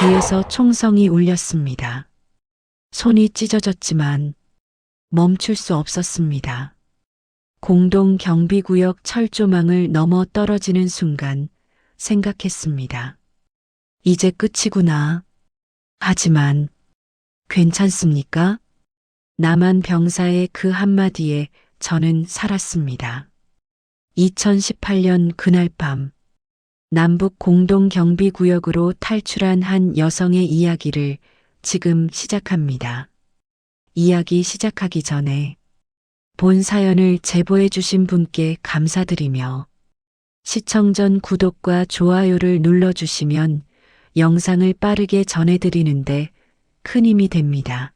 귀에서 총성이 울렸습니다. 손이 찢어졌지만 멈출 수 없었습니다. 공동경비구역 철조망을 넘어 떨어지는 순간 생각했습니다. 이제 끝이구나. 하지만 괜찮습니까? 남한 병사의 그 한마디에 저는 살았습니다. 2018년 그날 밤 남북 공동경비구역으로 탈출한 한 여성의 이야기를 지금 시작합니다. 이야기 시작하기 전에 본 사연을 제보해 주신 분께 감사드리며 시청 전 구독과 좋아요를 눌러주시면 영상을 빠르게 전해드리는데 큰 힘이 됩니다.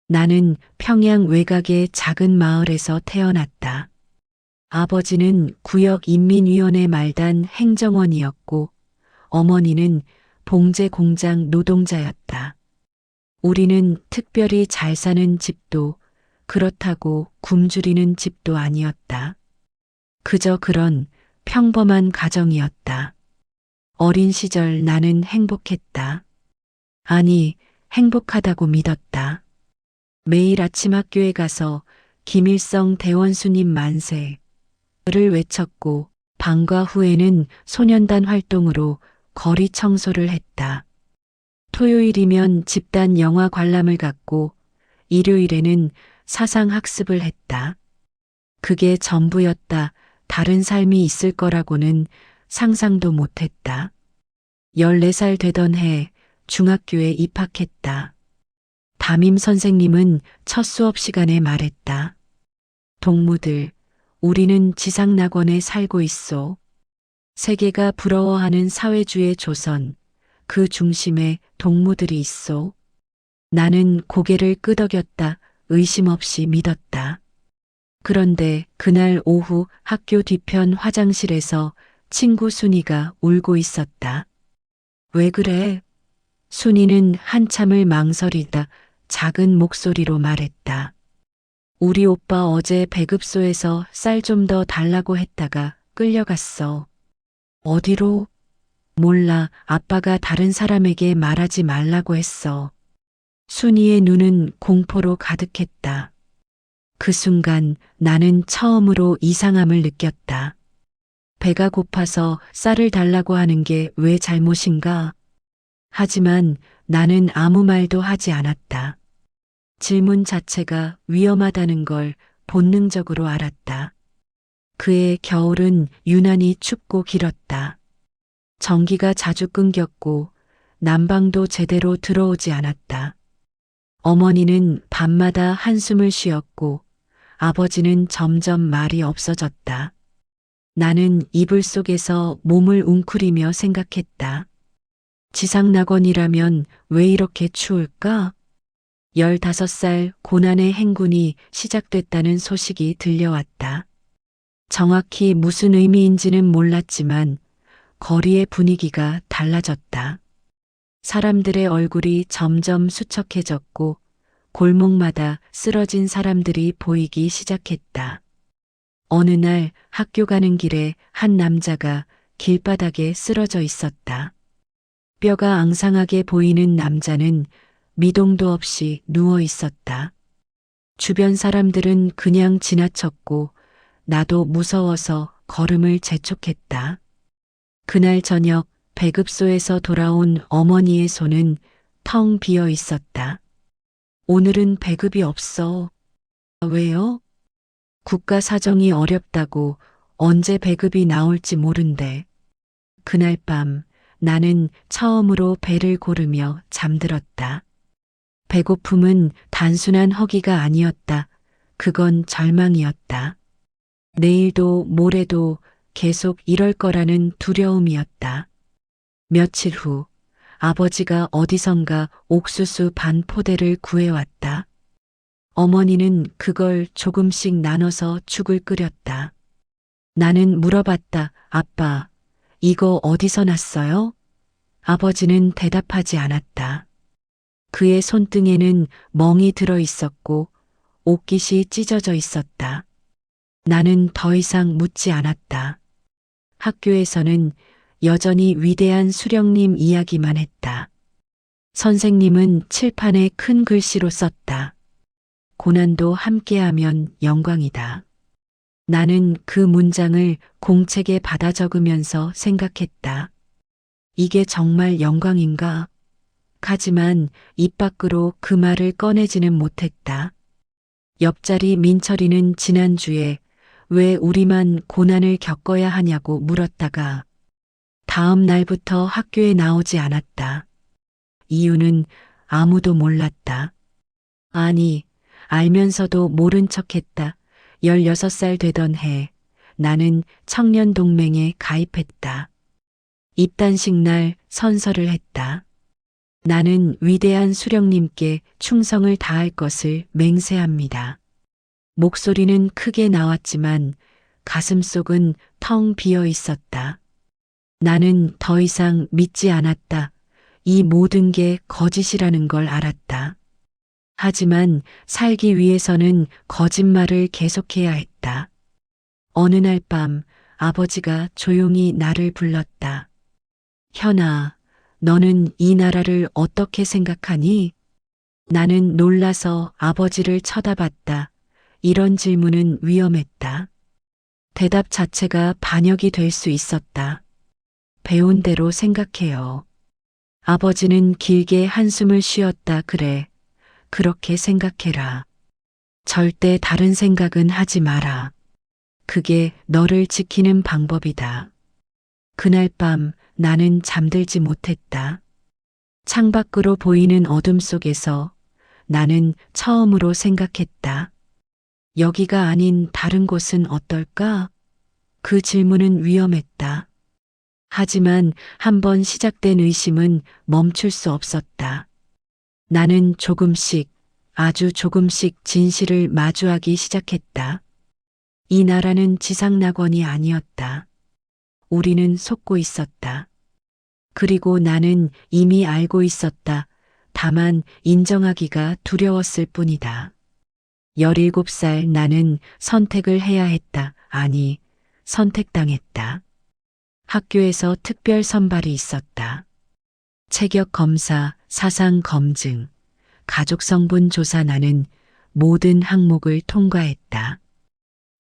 나는 평양 외곽의 작은 마을에서 태어났다. 아버지는 구역인민위원회 말단 행정원이었고 어머니는 봉제 공장 노동자였다. 우리는 특별히 잘 사는 집도 그렇다고 굶주리는 집도 아니었다. 그저 그런 평범한 가정이었다. 어린 시절 나는 행복했다. 아니, 행복하다고 믿었다. 매일 아침 학교에 가서 김일성 대원수님 만세를 외쳤고 방과 후에는 소년단 활동으로 거리 청소를 했다. 토요일이면 집단 영화 관람을 갔고 일요일에는 사상 학습을 했다. 그게 전부였다. 다른 삶이 있을 거라고는 상상도 못했다. 14살 되던 해 중학교에 입학했다. 담임 선생님은 첫 수업 시간에 말했다. 동무들, 우리는 지상낙원에 살고 있어. 세계가 부러워하는 사회주의 조선, 그 중심에 동무들이 있어. 나는 고개를 끄덕였다. 의심 없이 믿었다. 그런데 그날 오후 학교 뒤편 화장실에서 친구 순이가 울고 있었다. 왜 그래? 순이는 한참을 망설이다 작은 목소리로 말했다. 우리 오빠 어제 배급소에서 쌀 좀 더 달라고 했다가 끌려갔어. 어디로? 몰라. 아빠가 다른 사람에게 말하지 말라고 했어. 순이의 눈은 공포로 가득했다. 그 순간 나는 처음으로 이상함을 느꼈다. 배가 고파서 쌀을 달라고 하는 게 왜 잘못인가? 하지만 나는 아무 말도 하지 않았다. 질문 자체가 위험하다는 걸 본능적으로 알았다. 그해 겨울은 유난히 춥고 길었다. 전기가 자주 끊겼고 난방도 제대로 들어오지 않았다. 어머니는 밤마다 한숨을 쉬었고 아버지는 점점 말이 없어졌다. 나는 이불 속에서 몸을 웅크리며 생각했다. 지상낙원이라면 왜 이렇게 추울까? 15살 고난의 행군이 시작됐다는 소식이 들려왔다. 정확히 무슨 의미인지는 몰랐지만 거리의 분위기가 달라졌다. 사람들의 얼굴이 점점 수척해졌고 골목마다 쓰러진 사람들이 보이기 시작했다. 어느 날 학교 가는 길에 한 남자가 길바닥에 쓰러져 있었다. 뼈가 앙상하게 보이는 남자는 미동도 없이 누워 있었다. 주변 사람들은 그냥 지나쳤고 나도 무서워서 걸음을 재촉했다. 그날 저녁 배급소에서 돌아온 어머니의 손은 텅 비어 있었다. 오늘은 배급이 없어. 왜요? 국가 사정이 어렵다고. 언제 배급이 나올지 모른대. 그날 밤 나는 처음으로 배를 고르며 잠들었다. 배고픔은 단순한 허기가 아니었다. 그건 절망이었다. 내일도 모레도 계속 이럴 거라는 두려움이었다. 며칠 후 아버지가 어디선가 옥수수 반 포대를 구해왔다. 어머니는 그걸 조금씩 나눠서 죽을 끓였다. 나는 물어봤다. 아빠, 이거 어디서 났어요? 아버지는 대답하지 않았다. 그의 손등에는 멍이 들어 있었고 옷깃이 찢어져 있었다. 나는 더 이상 묻지 않았다. 학교에서는 여전히 위대한 수령님 이야기만 했다. 선생님은 칠판에 큰 글씨로 썼다. 고난도 함께하면 영광이다. 나는 그 문장을 공책에 받아 적으면서 생각했다. 이게 정말 영광인가? 하지만 입 밖으로 그 말을 꺼내지는 못했다. 옆자리 민철이는 지난주에 왜 우리만 고난을 겪어야 하냐고 물었다가 다음 날부터 학교에 나오지 않았다. 이유는 아무도 몰랐다. 아니, 알면서도 모른 척했다. 16살 되던 해 나는 청년동맹에 가입했다. 입단식 날 선서를 했다. 나는 위대한 수령님께 충성을 다할 것을 맹세합니다. 목소리는 크게 나왔지만 가슴속은 텅 비어 있었다. 나는 더 이상 믿지 않았다. 이 모든 게 거짓이라는 걸 알았다. 하지만 살기 위해서는 거짓말을 계속해야 했다. 어느 날 밤 아버지가 조용히 나를 불렀다. 현아, 너는 이 나라를 어떻게 생각하니? 나는 놀라서 아버지를 쳐다봤다. 이런 질문은 위험했다. 대답 자체가 반역이 될 수 있었다. 배운 대로 생각해요. 아버지는 길게 한숨을 쉬었다. 그래, 그렇게 생각해라. 절대 다른 생각은 하지 마라. 그게 너를 지키는 방법이다. 그날 밤 나는 잠들지 못했다. 창밖으로 보이는 어둠 속에서 나는 처음으로 생각했다. 여기가 아닌 다른 곳은 어떨까? 그 질문은 위험했다. 하지만 한번 시작된 의심은 멈출 수 없었다. 나는 조금씩, 아주 조금씩 진실을 마주하기 시작했다. 이 나라는 지상낙원이 아니었다. 우리는 속고 있었다. 그리고 나는 이미 알고 있었다. 다만 인정하기가 두려웠을 뿐이다. 17살 나는 선택을 해야 했다. 아니, 선택당했다. 학교에서 특별 선발이 있었다. 체격 검사, 사상 검증, 가족 성분 조사. 나는 모든 항목을 통과했다.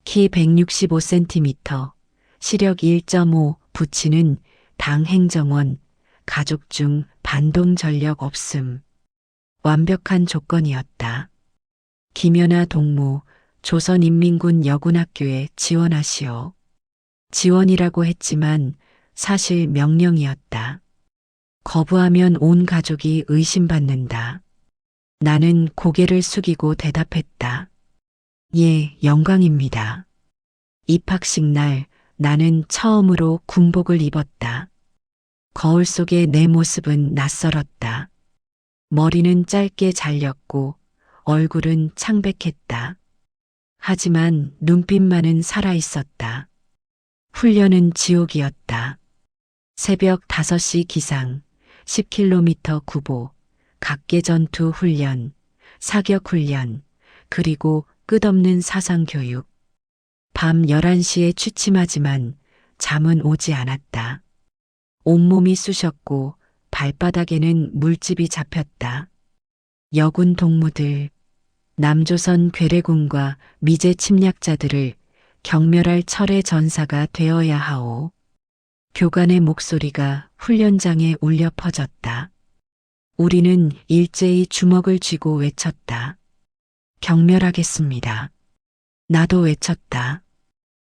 키 165cm, 시력 1.5, 부치는 당 행정원, 가족 중 반동 전력 없음. 완벽한 조건이었다. 김연아 동무, 조선인민군 여군학교에 지원하시오. 지원이라고 했지만 사실 명령이었다. 거부하면 온 가족이 의심받는다. 나는 고개를 숙이고 대답했다. 예, 영광입니다. 입학식 날 나는 처음으로 군복을 입었다. 거울 속의 내 모습은 낯설었다. 머리는 짧게 잘렸고 얼굴은 창백했다. 하지만 눈빛만은 살아있었다. 훈련은 지옥이었다. 새벽 5시 기상, 10km 구보, 각계 전투 훈련, 사격 훈련, 그리고 끝없는 사상 교육. 밤 11시에 취침하지만 잠은 오지 않았다. 온몸이 쑤셨고 발바닥에는 물집이 잡혔다. 여군 동무들, 남조선 괴뢰군과 미제 침략자들을 경멸할 철의 전사가 되어야 하오. 교관의 목소리가 훈련장에 울려 퍼졌다. 우리는 일제히 주먹을 쥐고 외쳤다. 경멸하겠습니다. 나도 외쳤다.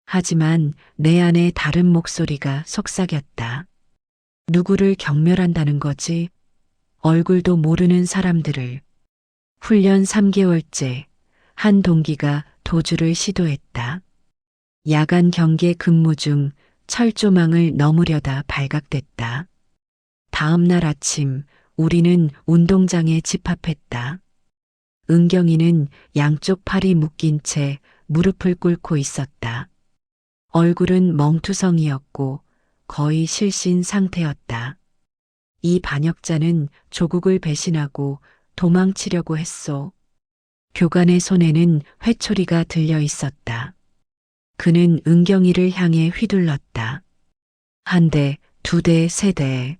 하지만 내 안에 다른 목소리가 속삭였다. 누구를 경멸한다는 거지? 얼굴도 모르는 사람들을. 훈련 3개월째 한 동기가 도주를 시도했다. 야간 경계 근무 중 철조망을 넘으려다 발각됐다. 다음 날 아침 우리는 운동장에 집합했다. 은경이는 양쪽 팔이 묶인 채 무릎을 꿇고 있었다. 얼굴은 멍투성이었고 거의 실신 상태였다. 이 반역자는 조국을 배신하고 도망치려고 했소. 교관의 손에는 회초리가 들려 있었다. 그는 은경이를 향해 휘둘렀다. 한 대, 두 대, 세 대.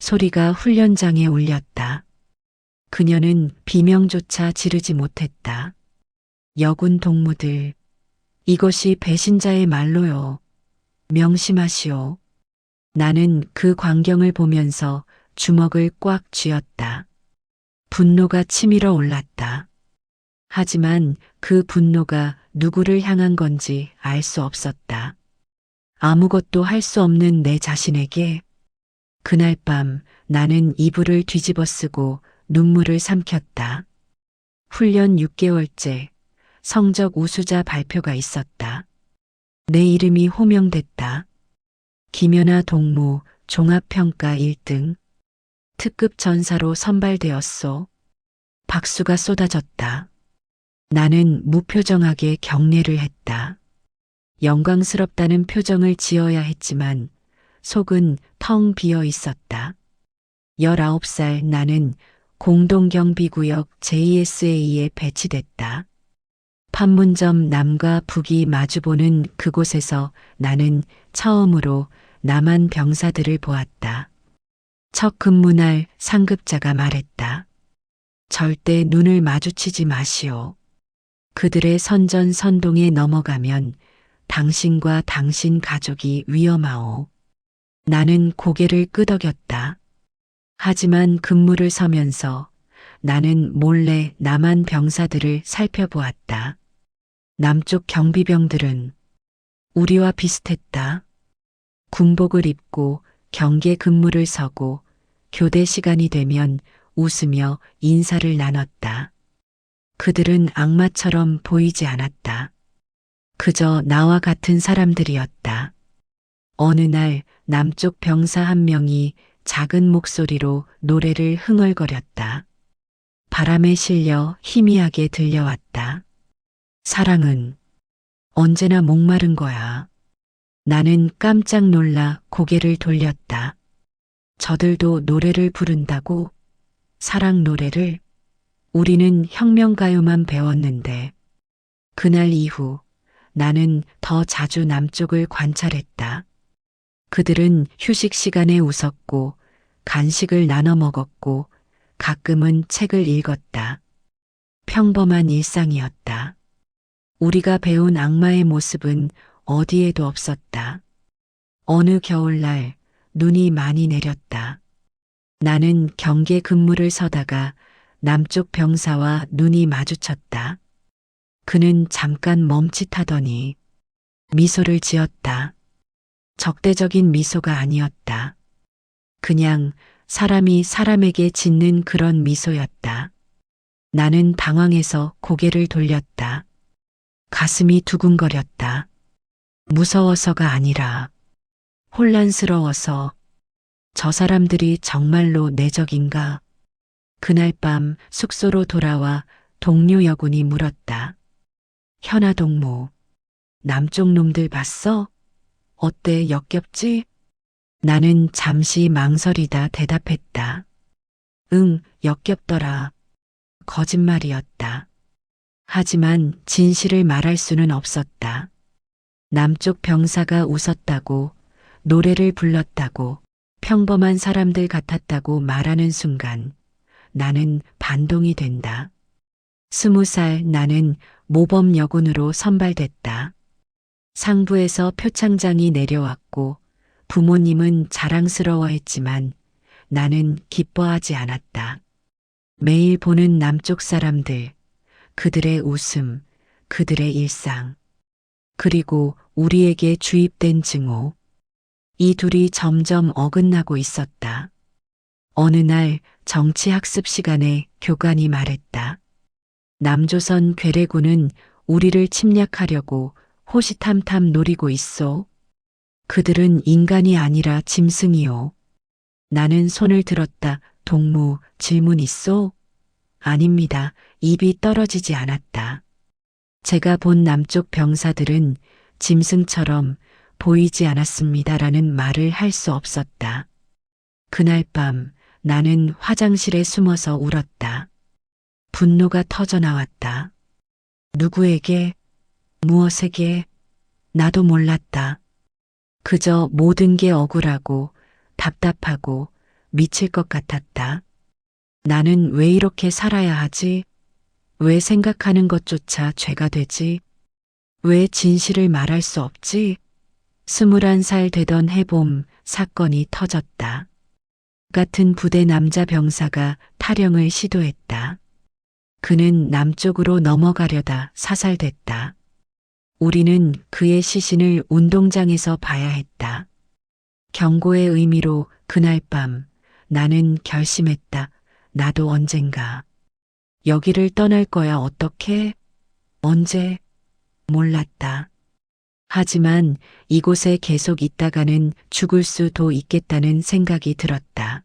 소리가 훈련장에 울렸다. 그녀는 비명조차 지르지 못했다. 여군 동무들, 이것이 배신자의 말로요. 명심하시오. 나는 그 광경을 보면서 주먹을 꽉 쥐었다. 분노가 치밀어 올랐다. 하지만 그 분노가 누구를 향한 건지 알 수 없었다. 아무것도 할 수 없는 내 자신에게. 그날 밤 나는 이불을 뒤집어 쓰고 눈물을 삼켰다. 훈련 6개월째 성적 우수자 발표가 있었다. 내 이름이 호명됐다. 김연아 동무 종합평가 1등. 특급 전사로 선발되었소. 박수가 쏟아졌다. 나는 무표정하게 경례를 했다. 영광스럽다는 표정을 지어야 했지만 속은 텅 비어 있었다. 19살 나는 공동경비구역 JSA에 배치됐다. 판문점 남과 북이 마주보는 그곳에서 나는 처음으로 남한 병사들을 보았다. 첫 근무날 상급자가 말했다. 절대 눈을 마주치지 마시오. 그들의 선전선동에 넘어가면 당신과 당신 가족이 위험하오. 나는 고개를 끄덕였다. 하지만 근무를 서면서 나는 몰래 남한 병사들을 살펴보았다. 남쪽 경비병들은 우리와 비슷했다. 군복을 입고 경계 근무를 서고 교대 시간이 되면 웃으며 인사를 나눴다. 그들은 악마처럼 보이지 않았다. 그저 나와 같은 사람들이었다. 어느 날 남쪽 병사 한 명이 작은 목소리로 노래를 흥얼거렸다. 바람에 실려 희미하게 들려왔다. 사랑은 언제나 목마른 거야. 나는 깜짝 놀라 고개를 돌렸다. 저들도 노래를 부른다고? 사랑 노래를? 우리는 혁명가요만 배웠는데. 그날 이후 나는 더 자주 남쪽을 관찰했다. 그들은 휴식 시간에 웃었고 간식을 나눠 먹었고 가끔은 책을 읽었다. 평범한 일상이었다. 우리가 배운 악마의 모습은 어디에도 없었다. 어느 겨울날 눈이 많이 내렸다. 나는 경계 근무를 서다가 남쪽 병사와 눈이 마주쳤다. 그는 잠깐 멈칫하더니 미소를 지었다. 적대적인 미소가 아니었다. 그냥 사람이 사람에게 짓는 그런 미소였다. 나는 당황해서 고개를 돌렸다. 가슴이 두근거렸다. 무서워서가 아니라 혼란스러워서. 저 사람들이 정말로 내 적인가? 그날 밤 숙소로 돌아와 동료 여군이 물었다. 현아 동무, 남쪽 놈들 봤어? 어때, 역겹지? 나는 잠시 망설이다 대답했다. 응, 역겹더라. 거짓말이었다. 하지만 진실을 말할 수는 없었다. 남쪽 병사가 웃었다고, 노래를 불렀다고, 평범한 사람들 같았다고 말하는 순간 나는 반동이 된다. 20살 나는 모범 여군으로 선발됐다. 상부에서 표창장이 내려왔고 부모님은 자랑스러워했지만 나는 기뻐하지 않았다. 매일 보는 남쪽 사람들, 그들의 웃음, 그들의 일상, 그리고 우리에게 주입된 증오. 이 둘이 점점 어긋나고 있었다. 어느 날 정치학습 시간에 교관이 말했다. 남조선 괴뢰군은 우리를 침략하려고 호시탐탐 노리고 있소. 그들은 인간이 아니라 짐승이요. 나는 손을 들었다. 동무, 질문 있소? 아닙니다. 입이 떨어지지 않았다. 제가 본 남쪽 병사들은 짐승처럼 보이지 않았습니다라는 말을 할 수 없었다. 그날 밤 나는 화장실에 숨어서 울었다. 분노가 터져나왔다. 누구에게, 무엇에게, 나도 몰랐다. 그저 모든 게 억울하고 답답하고 미칠 것 같았다. 나는 왜 이렇게 살아야 하지? 왜 생각하는 것조차 죄가 되지? 왜 진실을 말할 수 없지? 21살 되던 해봄 사건이 터졌다. 같은 부대 남자 병사가 탈영을 시도했다. 그는 남쪽으로 넘어가려다 사살됐다. 우리는 그의 시신을 운동장에서 봐야 했다. 경고의 의미로 그날 밤 나는 결심했다. 나도 언젠가 여기를 떠날 거야. 어떻게? 언제? 몰랐다. 하지만 이곳에 계속 있다가는 죽을 수도 있겠다는 생각이 들었다.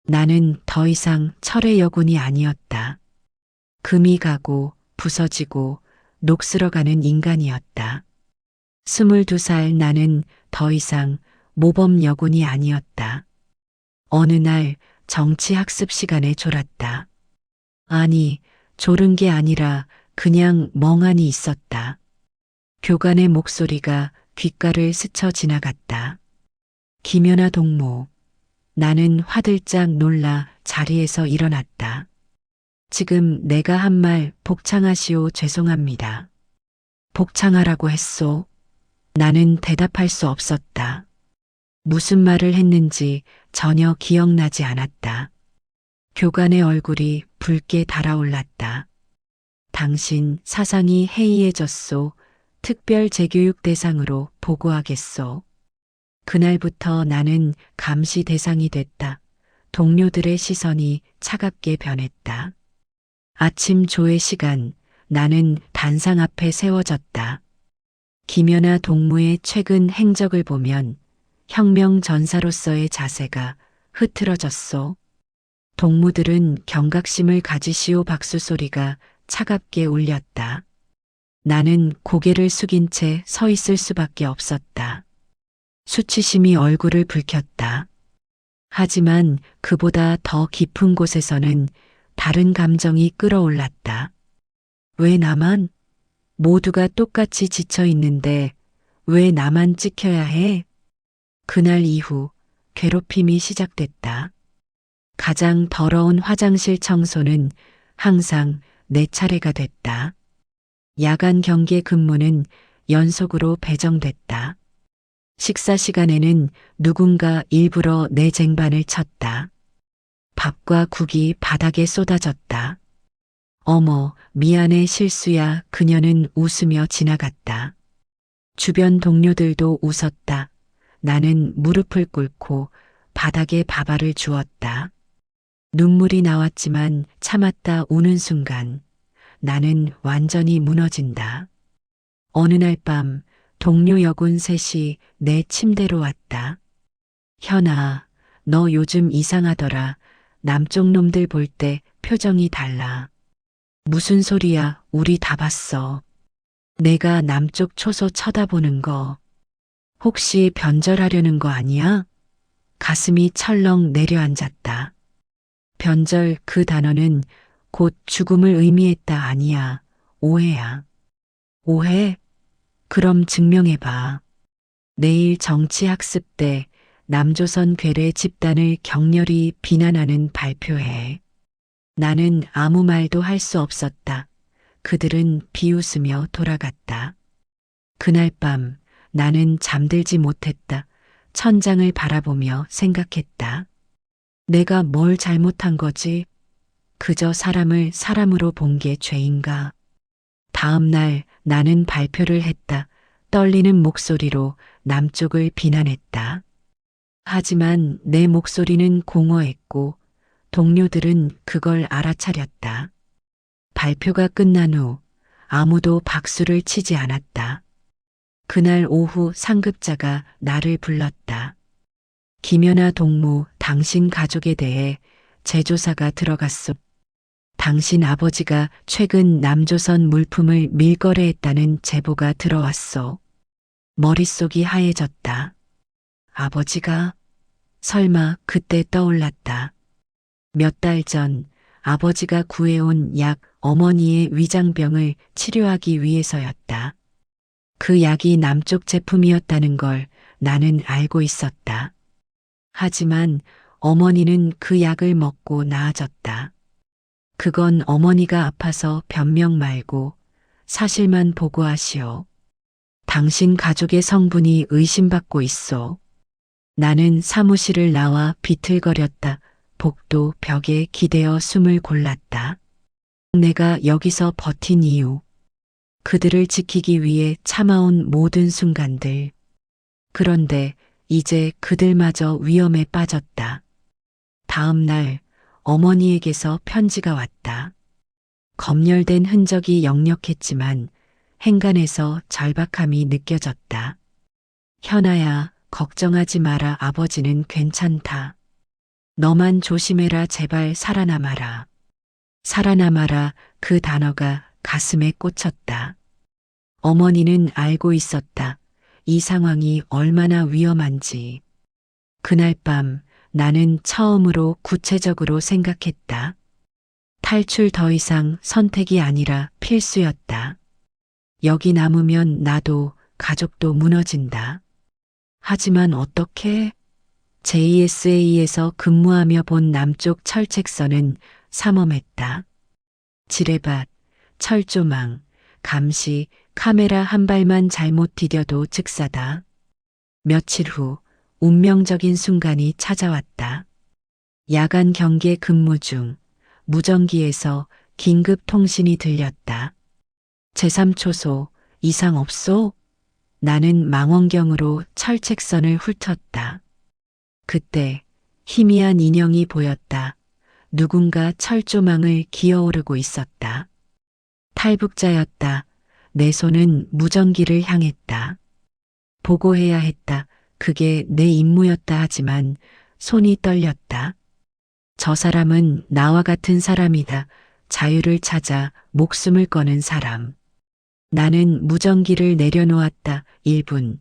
나는 더 이상 철의 여군이 아니었다. 금이 가고 부서지고 녹슬어가는 인간이었다. 22살 나는 더 이상 모범 여군이 아니었다. 어느 날 정치 학습 시간에 졸았다. 아니, 졸은 게 아니라 그냥 멍하니 있었다. 교관의 목소리가 귓가를 스쳐 지나갔다. 김연아 동무. 나는 화들짝 놀라 자리에서 일어났다. 지금 내가 한 말 복창하시오. 죄송합니다. 복창하라고 했소. 나는 대답할 수 없었다. 무슨 말을 했는지 전혀 기억나지 않았다. 교관의 얼굴이 붉게 달아올랐다. 당신 사상이 해이해졌소. 특별 재교육 대상으로 보고하겠소. 그날부터 나는 감시 대상이 됐다. 동료들의 시선이 차갑게 변했다. 아침 조회 시간, 나는 단상 앞에 세워졌다. 김연아 동무의 최근 행적을 보면 혁명 전사로서의 자세가 흐트러졌소. 동무들은 경각심을 가지시오. 박수 소리가 차갑게 울렸다. 나는 고개를 숙인 채 서 있을 수밖에 없었다. 수치심이 얼굴을 붉혔다. 하지만 그보다 더 깊은 곳에서는 다른 감정이 끌어올랐다. 왜 나만? 모두가 똑같이 지쳐 있는데 왜 나만 찍혀야 해? 그날 이후 괴롭힘이 시작됐다. 가장 더러운 화장실 청소는 항상 내 차례가 됐다. 야간 경계 근무는 연속으로 배정됐다. 식사 시간에는 누군가 일부러 내 쟁반을 쳤다. 밥과 국이 바닥에 쏟아졌다. 어머, 미안해 실수야. 그녀는 웃으며 지나갔다. 주변 동료들도 웃었다. 나는 무릎을 꿇고 바닥에 밥알을 주었다. 눈물이 나왔지만 참았다. 우는 순간 나는 완전히 무너진다. 어느 날 밤 동료 여군 셋이 내 침대로 왔다. 현아, 너 요즘 이상하더라. 남쪽 놈들 볼 때 표정이 달라. 무슨 소리야? 우리 다 봤어. 내가 남쪽 초소 쳐다보는 거. 혹시 변절하려는 거 아니야? 가슴이 철렁 내려앉았다. 변절, 그 단어는 곧 죽음을 의미했다. 아니야. 오해야. 오해? 그럼 증명해봐. 내일 정치학습 때 남조선 괴뢰 집단을 격렬히 비난하는 발표해. 나는 아무 말도 할 수 없었다. 그들은 비웃으며 돌아갔다. 그날 밤 나는 잠들지 못했다. 천장을 바라보며 생각했다. 내가 뭘 잘못한 거지? 그저 사람을 사람으로 본 게 죄인가? 다음 날 나는 발표를 했다. 떨리는 목소리로 남쪽을 비난했다. 하지만 내 목소리는 공허했고 동료들은 그걸 알아차렸다. 발표가 끝난 후 아무도 박수를 치지 않았다. 그날 오후 상급자가 나를 불렀다. 김연아 동무, 당신 가족에 대해 재조사가 들어갔소. 당신 아버지가 최근 남조선 물품을 밀거래했다는 제보가 들어왔소. 머릿속이 하얘졌다. 아버지가? 설마 그때 떠올랐다. 몇 달 전 아버지가 구해온 약 어머니의 위장병을 치료하기 위해서였다. 그 약이 남쪽 제품이었다는 걸 나는 알고 있었다. 하지만 어머니는 그 약을 먹고 나아졌다. 그건 어머니가 아파서 변명 말고 사실만 보고하시오. 당신 가족의 성분이 의심받고 있어. 나는 사무실을 나와 비틀거렸다. 복도 벽에 기대어 숨을 골랐다. 내가 여기서 버틴 이유. 그들을 지키기 위해 참아온 모든 순간들. 그런데 이제 그들마저 위험에 빠졌다. 다음 날 어머니에게서 편지가 왔다. 검열된 흔적이 역력했지만 행간에서 절박함이 느껴졌다. 현아야, 걱정하지 마라. 아버지는 괜찮다. 너만 조심해라. 제발 살아남아라. 살아남아라. 그 단어가 가슴에 꽂혔다. 어머니는 알고 있었다. 이 상황이 얼마나 위험한지. 그날 밤 나는 처음으로 구체적으로 생각했다. 탈출 더 이상 선택이 아니라 필수였다. 여기 남으면 나도 가족도 무너진다. 하지만 어떻게? JSA에서 근무하며 본 남쪽 철책선은 삼엄했다. 지뢰밭, 철조망, 감시, 카메라 한 발만 잘못 디뎌도 즉사다. 며칠 후 운명적인 순간이 찾아왔다. 야간 경계 근무 중 무전기에서 긴급 통신이 들렸다. 제3초소, 이상 없소? 나는 망원경으로 철책선을 훑었다. 그때 희미한 인형이 보였다. 누군가 철조망을 기어오르고 있었다. 탈북자였다. 내 손은 무전기를 향했다. 보고해야 했다. 그게 내 임무였다. 하지만 손이 떨렸다. 저 사람은 나와 같은 사람이다. 자유를 찾아 목숨을 거는 사람. 나는 무전기를 내려놓았다. 1분,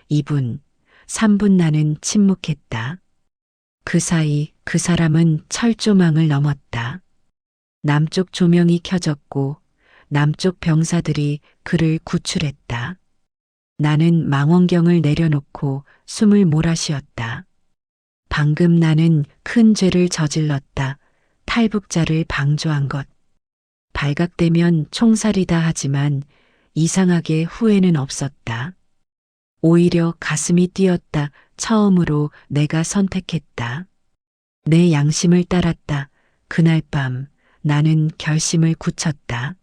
2분, 3분. 나는 침묵했다. 그 사이 그 사람은 철조망을 넘었다. 남쪽 조명이 켜졌고 남쪽 병사들이 그를 구출했다. 나는 망원경을 내려놓고 숨을 몰아쉬었다. 방금 나는 큰 죄를 저질렀다. 탈북자를 방조한 것. 발각되면 총살이다. 하지만 이상하게 후회는 없었다. 오히려 가슴이 뛰었다. 처음으로 내가 선택했다. 내 양심을 따랐다. 그날 밤 나는 결심을 굳혔다.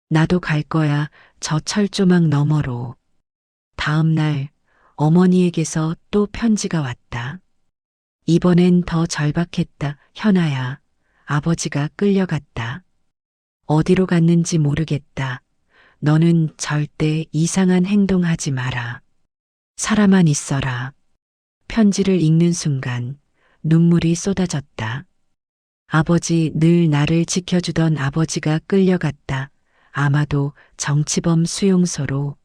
나도 갈 거야. 저 철조망 너머로. 다음 날 어머니에게서 또 편지가 왔다. 이번엔 더 절박했다. 현아야, 아버지가 끌려갔다. 어디로 갔는지 모르겠다. 너는 절대 이상한 행동하지 마라. 살아만 있어라. 편지를 읽는 순간 눈물이 쏟아졌다. 아버지, 늘 나를 지켜주던 아버지가 끌려갔다. 아마도 정치범 수용소로.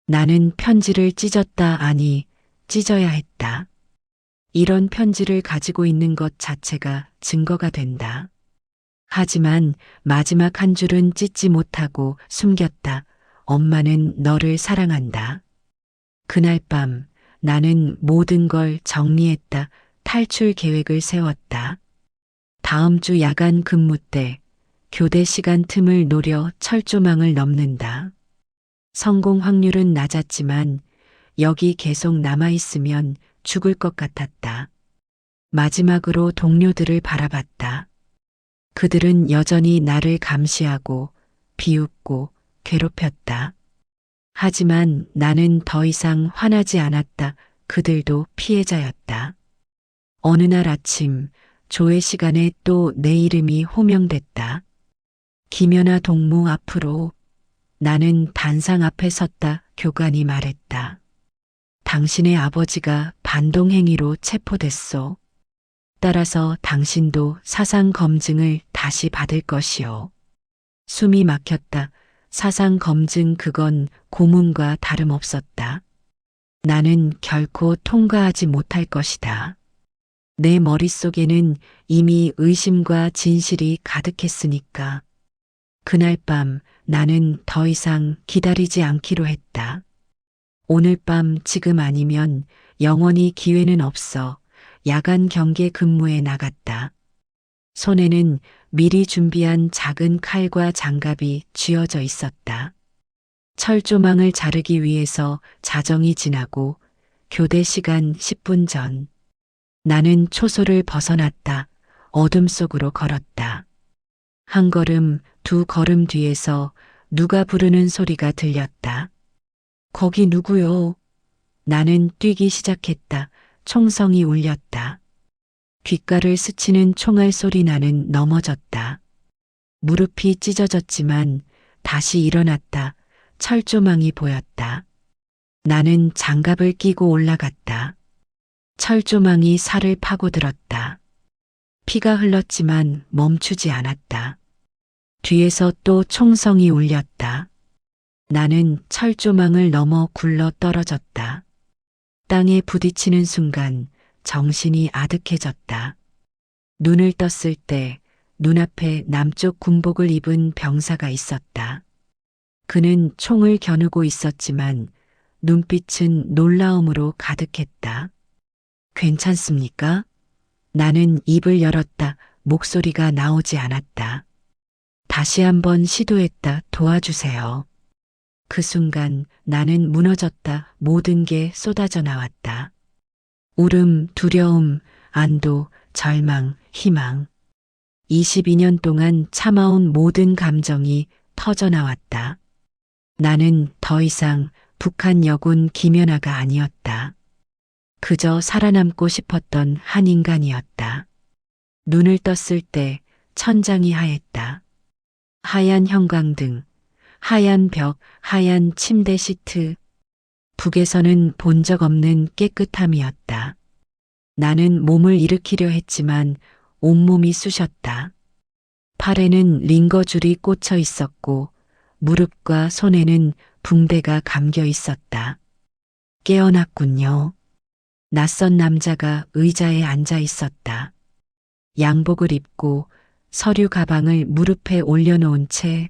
나는 편지를 찢었다. 아니, 찢어야 했다. 이런 편지를 가지고 있는 것 자체가 증거가 된다. 하지만 마지막 한 줄은 찢지 못하고 숨겼다. 엄마는 너를 사랑한다. 그날 밤 나는 모든 걸 정리했다. 탈출 계획을 세웠다. 다음 주 야간 근무 때 교대 시간 틈을 노려 철조망을 넘는다. 성공 확률은 낮았지만 여기 계속 남아있으면 죽을 것 같았다. 마지막으로 동료들을 바라봤다. 그들은 여전히 나를 감시하고 비웃고 괴롭혔다. 하지만 나는 더 이상 화나지 않았다. 그들도 피해자였다. 어느 날 아침 조회 시간에 또 내 이름이 호명됐다. 김연아 동무 앞으로. 나는 단상 앞에 섰다. 교관이 말했다. 당신의 아버지가 반동행위로 체포됐소. 따라서 당신도 사상 검증을 다시 받을 것이오. 숨이 막혔다. 사상 검증, 그건 고문과 다름없었다. 나는 결코 통과하지 못할 것이다. 내 머릿속에는 이미 의심과 진실이 가득했으니까. 그날 밤 나는 더 이상 기다리지 않기로 했다. 오늘 밤 지금 아니면 영원히 기회는 없어. 야간 경계 근무에 나갔다. 손에는 미리 준비한 작은 칼과 장갑이 쥐어져 있었다. 철조망을 자르기 위해서 자정이 지나고 교대 시간 10분 전. 나는 초소를 벗어났다. 어둠 속으로 걸었다. 한 걸음, 두 걸음 뒤에서 누가 부르는 소리가 들렸다. 거기 누구요? 나는 뛰기 시작했다. 총성이 울렸다. 귓가를 스치는 총알 소리. 나는 넘어졌다. 무릎이 찢어졌지만 다시 일어났다. 철조망이 보였다. 나는 장갑을 끼고 올라갔다. 철조망이 살을 파고들었다. 피가 흘렀지만 멈추지 않았다. 뒤에서 또 총성이 울렸다. 나는 철조망을 넘어 굴러 떨어졌다. 땅에 부딪히는 순간 정신이 아득해졌다. 눈을 떴을 때 눈앞에 남쪽 군복을 입은 병사가 있었다. 그는 총을 겨누고 있었지만 눈빛은 놀라움으로 가득했다. 괜찮습니까? 나는 입을 열었다. 목소리가 나오지 않았다. 다시 한번 시도했다. 도와주세요. 그 순간 나는 무너졌다. 모든 게 쏟아져 나왔다. 울음, 두려움, 안도, 절망, 희망. 22년 동안 참아온 모든 감정이 터져 나왔다. 나는 더 이상 북한 여군 김연아가 아니었다. 그저 살아남고 싶었던 한 인간이었다. 눈을 떴을 때 천장이 하였다. 하얀 형광등, 하얀 벽, 하얀 침대 시트. 북에서는 본 적 없는 깨끗함이었다. 나는 몸을 일으키려 했지만 온몸이 쑤셨다. 팔에는 링거줄이 꽂혀 있었고 무릎과 손에는 붕대가 감겨 있었다. 깨어났군요. 낯선 남자가 의자에 앉아 있었다. 양복을 입고 서류 가방을 무릎에 올려놓은 채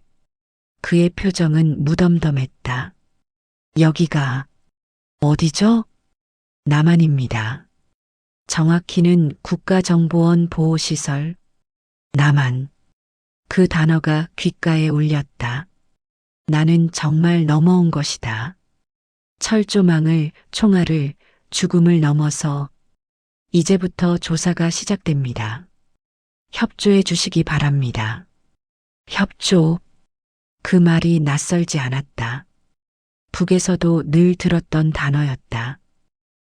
그의 표정은 무덤덤했다. 여기가 어디죠? 남한입니다. 정확히는 국가정보원 보호시설. 남한. 그 단어가 귓가에 울렸다. 나는 정말 넘어온 것이다. 철조망을, 총알을, 죽음을 넘어서 이제부터 조사가 시작됩니다. 협조해 주시기 바랍니다. 협조. 그 말이 낯설지 않았다. 북에서도 늘 들었던 단어였다.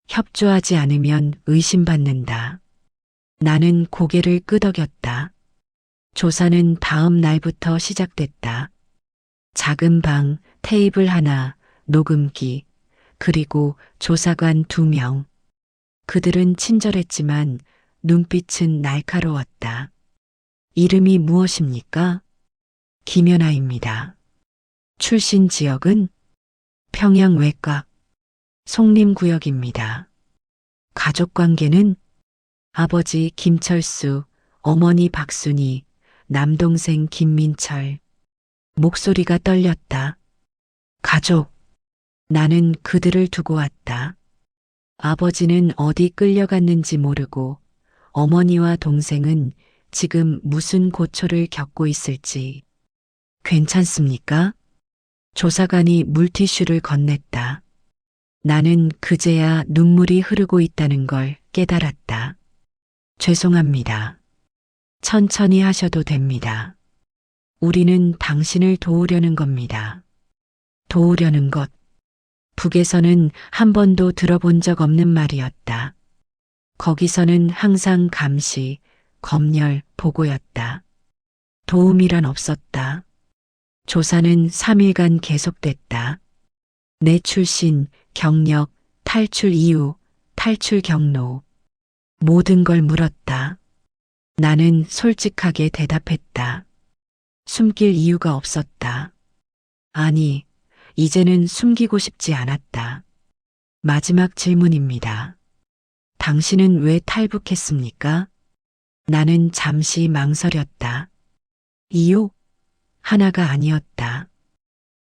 협조하지 않으면 의심받는다. 나는 고개를 끄덕였다. 조사는 다음 날부터 시작됐다. 작은 방, 테이블 하나, 녹음기, 그리고 조사관 2명. 그들은 친절했지만 눈빛은 날카로웠다. 이름이 무엇입니까? 김연아입니다. 출신 지역은 평양 외곽, 송림구역입니다. 가족관계는 아버지 김철수, 어머니 박순희, 남동생 김민철. 목소리가 떨렸다. 가족. 나는 그들을 두고 왔다. 아버지는 어디 끌려갔는지 모르고 어머니와 동생은 지금 무슨 고초를 겪고 있을지. 괜찮습니까? 조사관이 물티슈를 건넸다. 나는 그제야 눈물이 흐르고 있다는 걸 깨달았다. 죄송합니다. 천천히 하셔도 됩니다. 우리는 당신을 도우려는 겁니다. 도우려는 것. 북에서는 한 번도 들어본 적 없는 말이었다. 거기서는 항상 감시, 검열, 보고였다. 도움이란 없었다. 조사는 3일간 계속됐다. 내 출신, 경력, 탈출 이유, 탈출 경로. 모든 걸 물었다. 나는 솔직하게 대답했다. 숨길 이유가 없었다. 아니, 이제는 숨기고 싶지 않았다. 마지막 질문입니다. 당신은 왜 탈북했습니까? 나는 잠시 망설였다. 이유? 하나가 아니었다.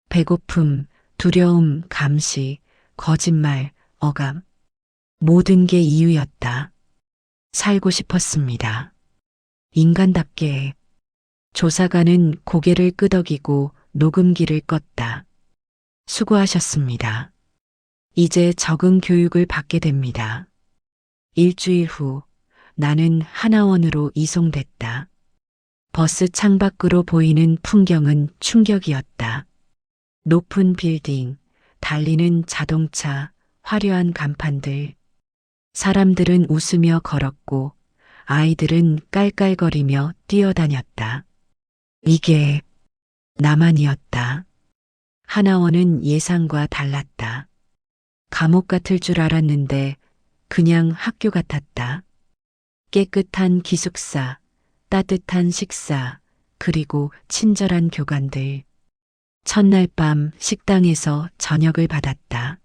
배고픔, 두려움, 감시, 거짓말, 억압. 모든 게 이유였다. 살고 싶었습니다. 인간답게. 조사관은 고개를 끄덕이고 녹음기를 껐다. 수고하셨습니다. 이제 적응 교육을 받게 됩니다. 일주일 후 나는 하나원으로 이송됐다. 버스 창밖으로 보이는 풍경은 충격이었다. 높은 빌딩, 달리는 자동차, 화려한 간판들. 사람들은 웃으며 걸었고 아이들은 깔깔거리며 뛰어다녔다. 이게 나만이었다. 하나원은 예상과 달랐다. 감옥 같을 줄 알았는데 그냥 학교 같았다. 깨끗한 기숙사, 따뜻한 식사, 그리고 친절한 교관들. 첫날 밤 식당에서 저녁을 받았다.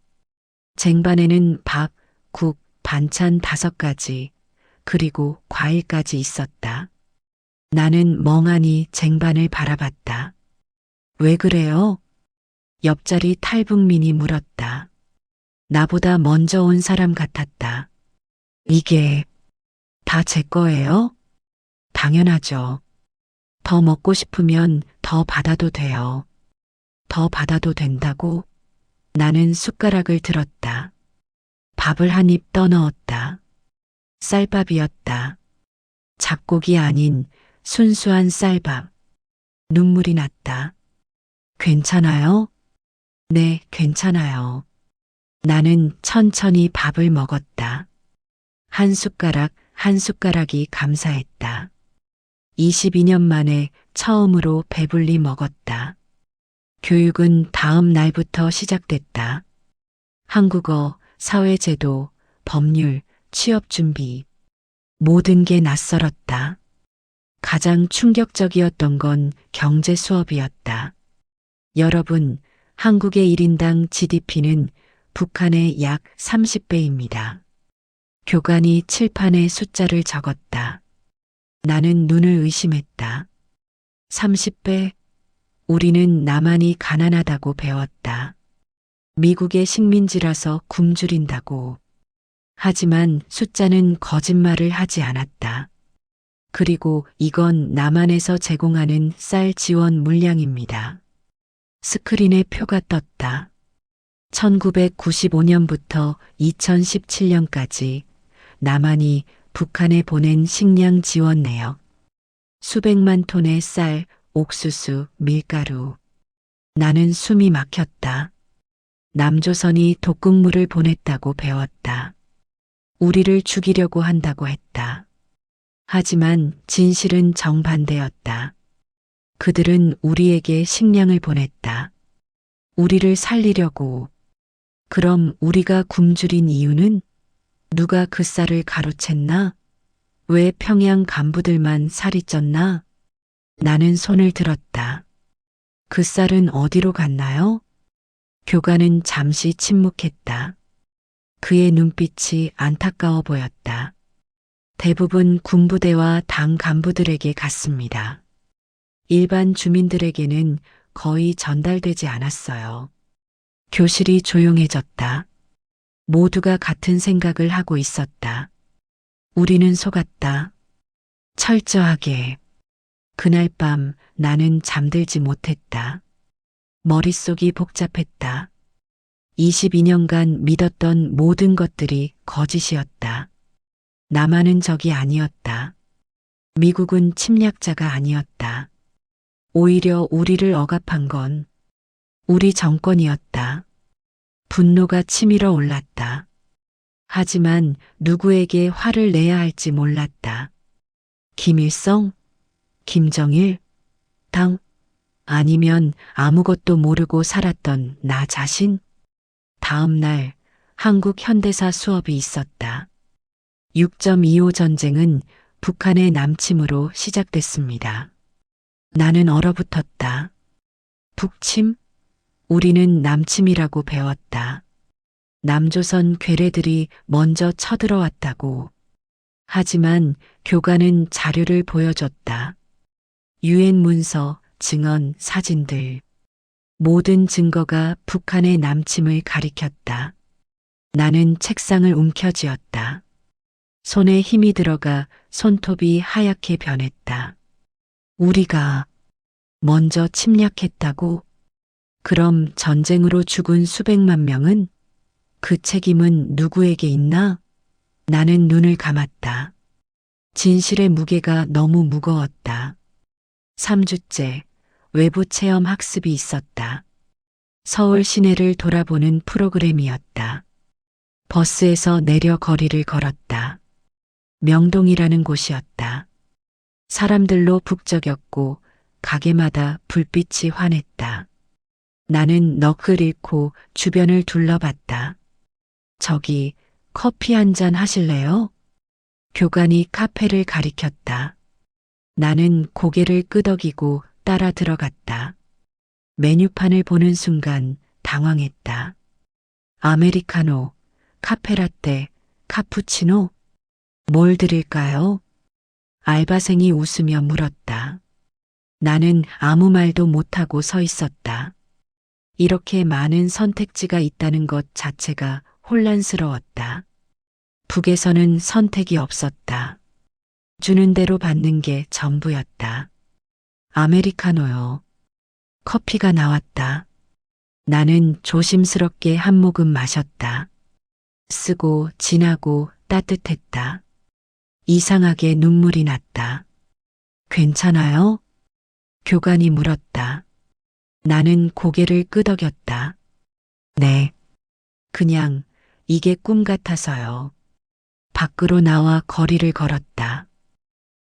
쟁반에는 밥, 국, 반찬 5가지, 그리고 과일까지 있었다. 나는 멍하니 쟁반을 바라봤다. 왜 그래요? 옆자리 탈북민이 물었다. 나보다 먼저 온 사람 같았다. 이게 다 제 거예요? 당연하죠. 더 먹고 싶으면 더 받아도 돼요. 더 받아도 된다고? 나는 숟가락을 들었다. 밥을 한 입 떠넣었다. 쌀밥이었다. 잡곡이 아닌 순수한 쌀밥. 눈물이 났다. 괜찮아요? 네, 괜찮아요. 나는 천천히 밥을 먹었다. 한 숟가락 한 숟가락이 감사했다. 22년 만에 처음으로 배불리 먹었다. 교육은 다음 날부터 시작됐다. 한국어, 사회제도, 법률, 취업준비. 모든 게 낯설었다. 가장 충격적이었던 건 경제 수업이었다. 여러분, 한국의 1인당 GDP는 북한의 약 30배입니다. 교관이 칠판에 숫자를 적었다. 나는 눈을 의심했다. 30배? 우리는 나만이 가난하다고 배웠다. 미국의 식민지라서 굶주린다고. 하지만 숫자는 거짓말을 하지 않았다. 그리고 이건 남한에서 제공하는 쌀 지원 물량입니다. 스크린에 표가 떴다. 1995년부터 2017년까지 남한이 북한에 보낸 식량 지원 내역. 수백만 톤의 쌀, 옥수수, 밀가루. 나는 숨이 막혔다. 남조선이 독극물을 보냈다고 배웠다. 우리를 죽이려고 한다고 했다. 하지만 진실은 정반대였다. 그들은 우리에게 식량을 보냈다. 우리를 살리려고. 그럼 우리가 굶주린 이유는? 누가 그 쌀을 가로챘나? 왜 평양 간부들만 살이 쪘나? 나는 손을 들었다. 그 쌀은 어디로 갔나요? 교관은 잠시 침묵했다. 그의 눈빛이 안타까워 보였다. 대부분 군부대와 당 간부들에게 갔습니다. 일반 주민들에게는 거의 전달되지 않았어요. 교실이 조용해졌다. 모두가 같은 생각을 하고 있었다. 우리는 속았다. 철저하게. 그날 밤 나는 잠들지 못했다. 머릿속이 복잡했다. 22년간 믿었던 모든 것들이 거짓이었다. 남한은 적이 아니었다. 미국은 침략자가 아니었다. 오히려 우리를 억압한 건 우리 정권이었다. 분노가 치밀어 올랐다. 하지만 누구에게 화를 내야 할지 몰랐다. 김일성? 김정일? 당? 아니면 아무것도 모르고 살았던 나 자신? 다음 날 한국 현대사 수업이 있었다. 6.25 전쟁은 북한의 남침으로 시작됐습니다. 나는 얼어붙었다. 북침? 우리는 남침이라고 배웠다. 남조선 괴뢰들이 먼저 쳐들어왔다고. 하지만 교관은 자료를 보여줬다. 유엔 문서, 증언, 사진들. 모든 증거가 북한의 남침을 가리켰다. 나는 책상을 움켜쥐었다. 손에 힘이 들어가 손톱이 하얗게 변했다. 우리가 먼저 침략했다고? 그럼 전쟁으로 죽은 수백만 명은? 그 책임은 누구에게 있나? 나는 눈을 감았다. 진실의 무게가 너무 무거웠다. 3주째 외부 체험 학습이 있었다. 서울 시내를 돌아보는 프로그램이었다. 버스에서 내려 거리를 걸었다. 명동이라는 곳이었다. 사람들로 북적였고 가게마다 불빛이 환했다. 나는 넋을 잃고 주변을 둘러봤다. 저기 커피 한 잔 하실래요? 교관이 카페를 가리켰다. 나는 고개를 끄덕이고 따라 들어갔다. 메뉴판을 보는 순간 당황했다. 아메리카노, 카페라떼, 카푸치노? 뭘 드릴까요? 알바생이 웃으며 물었다. 나는 아무 말도 못하고 서 있었다. 이렇게 많은 선택지가 있다는 것 자체가 혼란스러웠다. 북에서는 선택이 없었다. 주는 대로 받는 게 전부였다. 아메리카노요. 커피가 나왔다. 나는 조심스럽게 한 모금 마셨다. 쓰고 진하고 따뜻했다. 이상하게 눈물이 났다. 괜찮아요? 교관이 물었다. 나는 고개를 끄덕였다. 네. 그냥 이게 꿈 같아서요. 밖으로 나와 거리를 걸었다.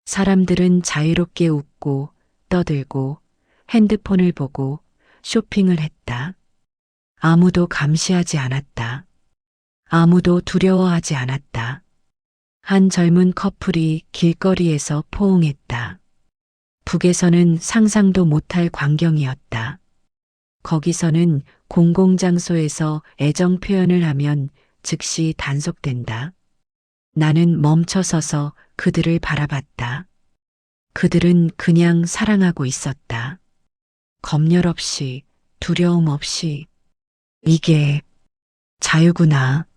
사람들은 자유롭게 웃고 떠들고 핸드폰을 보고 쇼핑을 했다. 아무도 감시하지 않았다. 아무도 두려워하지 않았다. 한 젊은 커플이 길거리에서 포옹했다. 북에서는 상상도 못할 광경이었다. 거기서는 공공장소에서 애정 표현을 하면 즉시 단속된다. 나는 멈춰서서 그들을 바라봤다. 그들은 그냥 사랑하고 있었다. 검열 없이, 두려움 없이. 이게 자유구나.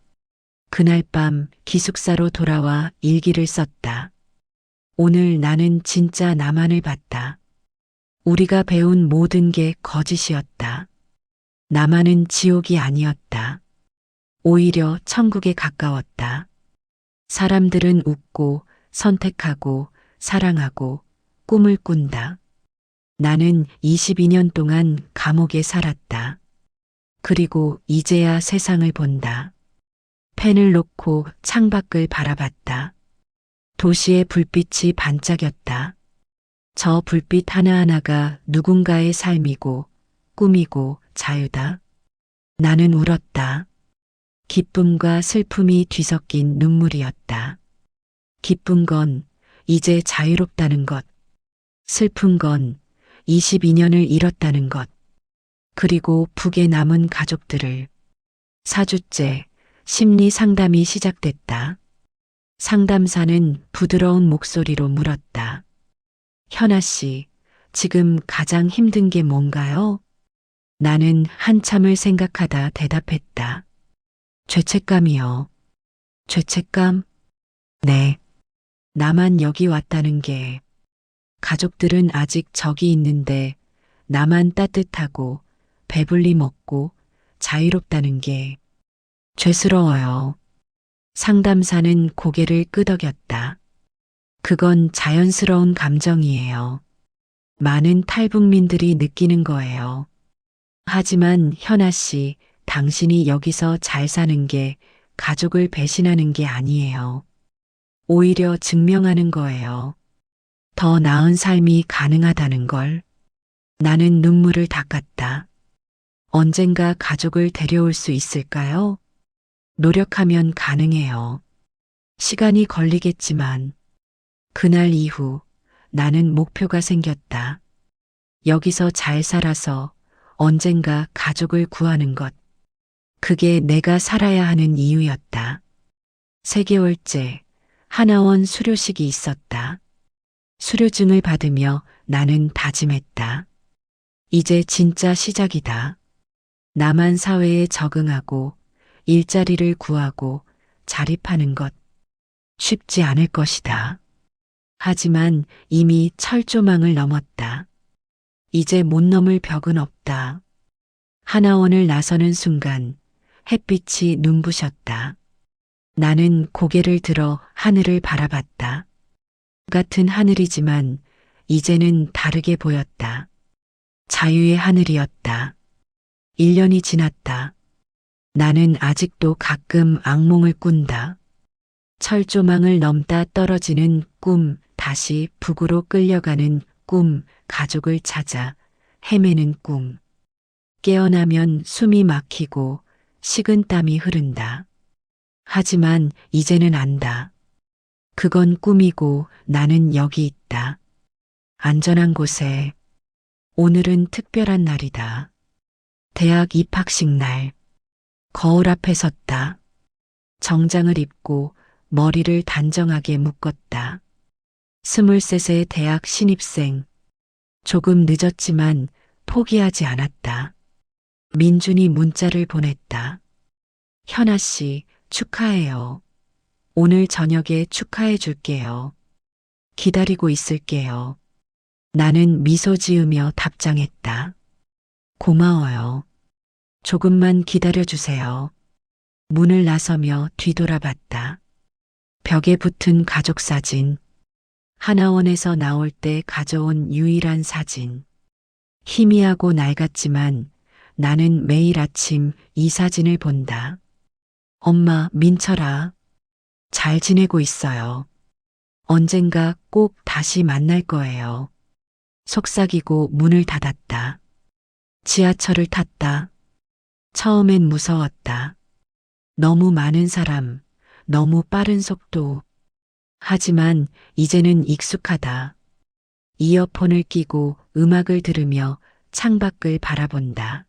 그날 밤 기숙사로 돌아와 일기를 썼다. 오늘 나는 진짜 나만을 봤다. 우리가 배운 모든 게 거짓이었다. 나만은 지옥이 아니었다. 오히려 천국에 가까웠다. 사람들은 웃고 선택하고 사랑하고 꿈을 꾼다. 나는 22년 동안 감옥에 살았다. 그리고 이제야 세상을 본다. 펜을 놓고 창밖을 바라봤다. 도시의 불빛이 반짝였다. 저 불빛 하나하나가 누군가의 삶이고 꿈이고 자유다. 나는 울었다. 기쁨과 슬픔이 뒤섞인 눈물이었다. 기쁜 건 이제 자유롭다는 것. 슬픈 건 22년을 잃었다는 것. 그리고 북에 남은 가족들을. 4주째 심리 상담이 시작됐다. 상담사는 부드러운 목소리로 물었다. 현아 씨, 지금 가장 힘든 게 뭔가요? 나는 한참을 생각하다 대답했다. 죄책감이요. 죄책감? 네. 나만 여기 왔다는 게. 가족들은 아직 저기 있는데 나만 따뜻하고 배불리 먹고 자유롭다는 게 죄스러워요. 상담사는 고개를 끄덕였다. 그건 자연스러운 감정이에요. 많은 탈북민들이 느끼는 거예요. 하지만 현아 씨, 당신이 여기서 잘 사는 게 가족을 배신하는 게 아니에요. 오히려 증명하는 거예요. 더 나은 삶이 가능하다는 걸. 나는 눈물을 닦았다. 언젠가 가족을 데려올 수 있을까요? 노력하면 가능해요. 시간이 걸리겠지만 그날 이후 나는 목표가 생겼다. 여기서 잘 살아서 언젠가 가족을 구하는 것. 그게 내가 살아야 하는 이유였다. 3개월째 하나원 수료식이 있었다. 수료증을 받으며 나는 다짐했다. 이제 진짜 시작이다. 나만 사회에 적응하고 일자리를 구하고 자립하는 것. 쉽지 않을 것이다. 하지만 이미 철조망을 넘었다. 이제 못 넘을 벽은 없다. 하나원을 나서는 순간 햇빛이 눈부셨다. 나는 고개를 들어 하늘을 바라봤다. 같은 하늘이지만 이제는 다르게 보였다. 자유의 하늘이었다. 1년이 지났다. 나는 아직도 가끔 악몽을 꾼다. 철조망을 넘다 떨어지는 꿈, 다시 북으로 끌려가는 꿈, 가족을 찾아 헤매는 꿈. 깨어나면 숨이 막히고 식은 땀이 흐른다. 하지만 이제는 안다. 그건 꿈이고 나는 여기 있다. 안전한 곳에. 오늘은 특별한 날이다. 대학 입학식 날. 거울 앞에 섰다. 정장을 입고 머리를 단정하게 묶었다. 23세 대학 신입생. 조금 늦었지만 포기하지 않았다. 민준이 문자를 보냈다. 현아 씨, 축하해요. 오늘 저녁에 축하해 줄게요. 기다리고 있을게요. 나는 미소 지으며 답장했다. 고마워요. 조금만 기다려 주세요. 문을 나서며 뒤돌아봤다. 벽에 붙은 가족 사진. 하나원에서 나올 때 가져온 유일한 사진. 희미하고 낡았지만 나는 매일 아침 이 사진을 본다. 엄마, 민철아. 잘 지내고 있어요. 언젠가 꼭 다시 만날 거예요. 속삭이고 문을 닫았다. 지하철을 탔다. 처음엔 무서웠다. 너무 많은 사람, 너무 빠른 속도. 하지만 이제는 익숙하다. 이어폰을 끼고 음악을 들으며 창밖을 바라본다.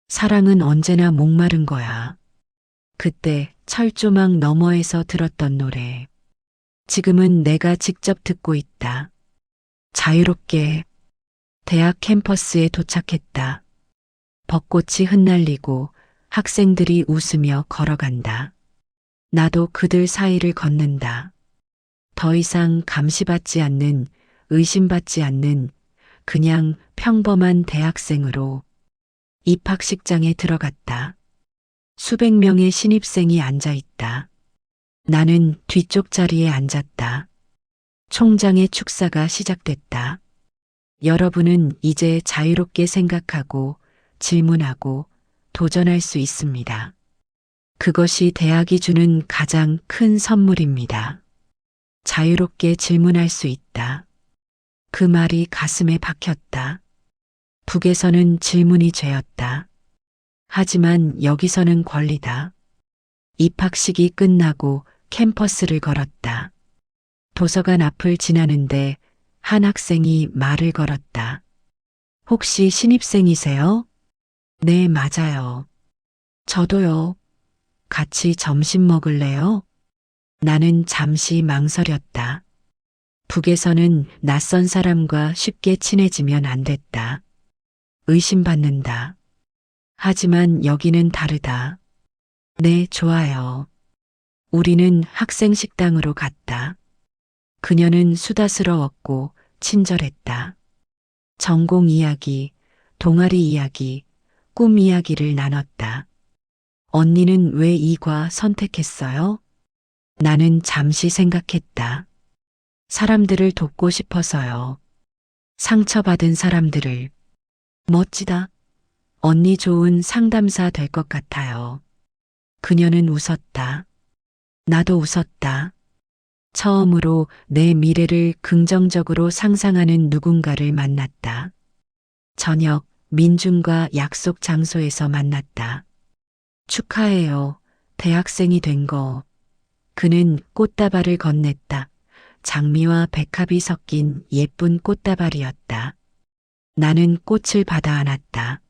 사랑은 언제나 목마른 거야. 그때 철조망 너머에서 들었던 노래. 지금은 내가 직접 듣고 있다. 자유롭게. 대학 캠퍼스에 도착했다. 벚꽃이 흩날리고 학생들이 웃으며 걸어간다. 나도 그들 사이를 걷는다. 더 이상 감시받지 않는, 의심받지 않는 그냥 평범한 대학생으로 입학식장에 들어갔다. 수백 명의 신입생이 앉아 있다. 나는 뒤쪽 자리에 앉았다. 총장의 축사가 시작됐다. 여러분은 이제 자유롭게 생각하고 질문하고 도전할 수 있습니다. 그것이 대학이 주는 가장 큰 선물입니다. 자유롭게 질문할 수 있다. 그 말이 가슴에 박혔다. 북에서는 질문이 죄였다. 하지만 여기서는 권리다. 입학식이 끝나고 캠퍼스를 걸었다. 도서관 앞을 지나는데 한 학생이 말을 걸었다. 혹시 신입생이세요? 네, 맞아요. 저도요. 같이 점심 먹을래요? 나는 잠시 망설였다. 북에서는 낯선 사람과 쉽게 친해지면 안 됐다. 의심받는다. 하지만 여기는 다르다. 네, 좋아요. 우리는 학생 식당으로 갔다. 그녀는 수다스러웠고 친절했다. 전공 이야기, 동아리 이야기, 꿈 이야기를 나눴다. 언니는 왜 이과 선택했어요? 나는 잠시 생각했다. 사람들을 돕고 싶어서요. 상처받은 사람들을. 멋지다. 언니 좋은 상담사 될 것 같아요. 그녀는 웃었다. 나도 웃었다. 처음으로 내 미래를 긍정적으로 상상하는 누군가를 만났다. 저녁 민준과 약속 장소에서 만났다. 축하해요. 대학생이 된 거. 그는 꽃다발을 건넸다. 장미와 백합이 섞인 예쁜 꽃다발이었다. 나는 꽃을 받아 안았다.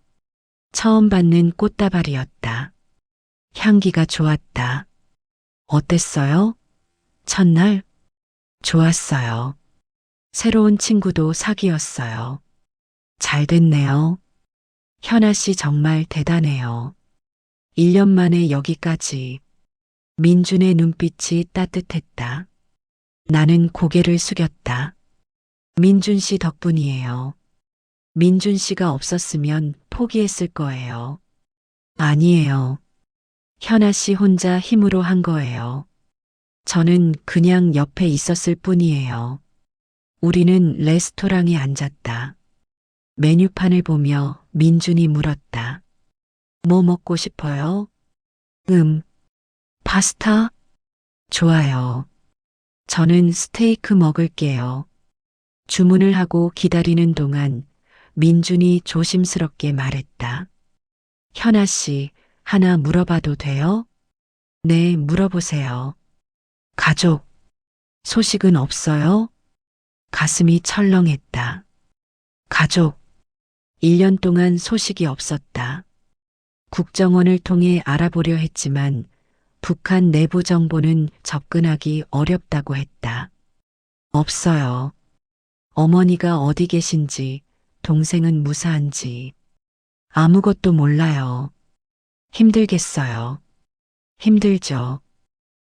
처음 받는 꽃다발이었다. 향기가 좋았다. 어땠어요? 첫날? 좋았어요. 새로운 친구도 사귀었어요. 잘 됐네요. 현아 씨 정말 대단해요. 1년 만에 여기까지. 민준의 눈빛이 따뜻했다. 나는 고개를 숙였다. 민준 씨 덕분이에요. 민준 씨가 없었으면 포기했을 거예요. 아니에요. 현아 씨 혼자 힘으로 한 거예요. 저는 그냥 옆에 있었을 뿐이에요. 우리는 레스토랑에 앉았다. 메뉴판을 보며 민준이 물었다. 뭐 먹고 싶어요? 파스타? 좋아요. 저는 스테이크 먹을게요. 주문을 하고 기다리는 동안 민준이 조심스럽게 말했다. 현아 씨, 하나 물어봐도 돼요? 네, 물어보세요. 가족, 소식은 없어요? 가슴이 철렁했다. 가족, 1년 동안 소식이 없었다. 국정원을 통해 알아보려 했지만 북한 내부 정보는 접근하기 어렵다고 했다. 없어요. 어머니가 어디 계신지, 동생은 무사한지, 아무것도 몰라요. 힘들겠어요. 힘들죠.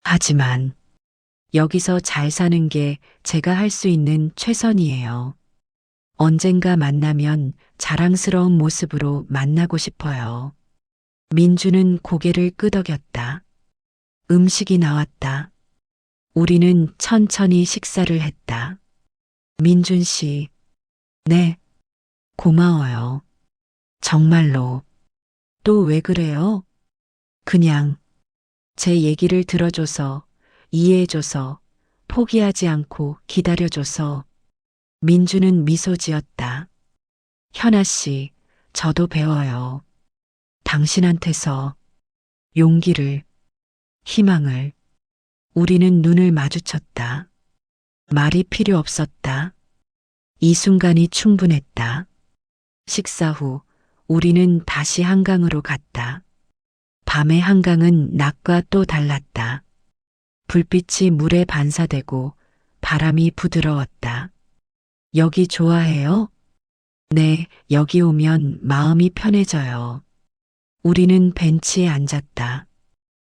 하지만 여기서 잘 사는 게 제가 할 수 있는 최선이에요. 언젠가 만나면 자랑스러운 모습으로 만나고 싶어요. 민주는 고개를 끄덕였다. 음식이 나왔다. 우리는 천천히 식사를 했다. 민준 씨, 네, 고마워요. 정말로. 또 왜 그래요? 그냥 제 얘기를 들어줘서, 이해해줘서, 포기하지 않고 기다려줘서. 민주는 미소 지었다. 현아 씨, 저도 배워요. 당신한테서 용기를, 희망을. 우리는 눈을 마주쳤다. 말이 필요 없었다. 이 순간이 충분했다. 식사 후 우리는 다시 한강으로 갔다. 밤의 한강은 낮과 또 달랐다. 불빛이 물에 반사되고 바람이 부드러웠다. 여기 좋아해요? 네, 여기 오면 마음이 편해져요. 우리는 벤치에 앉았다.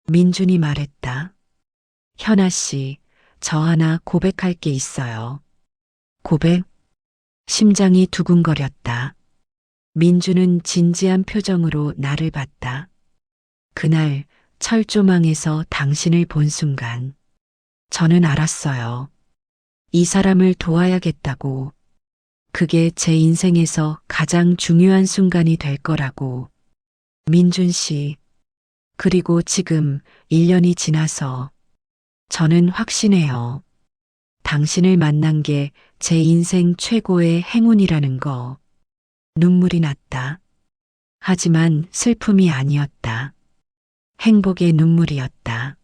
민준이 말했다. 현아 씨, 저 하나 고백할 게 있어요. 고백? 심장이 두근거렸다. 민주는 진지한 표정으로 나를 봤다. 그날 철조망에서 당신을 본 순간 저는 알았어요. 이 사람을 도와야겠다고. 그게 제 인생에서 가장 중요한 순간이 될 거라고. 민준 씨, 그리고 지금 1년이 지나서 저는 확신해요. 당신을 만난 게 제 인생 최고의 행운이라는 거. 눈물이 났다. 하지만 슬픔이 아니었다. 행복의 눈물이었다.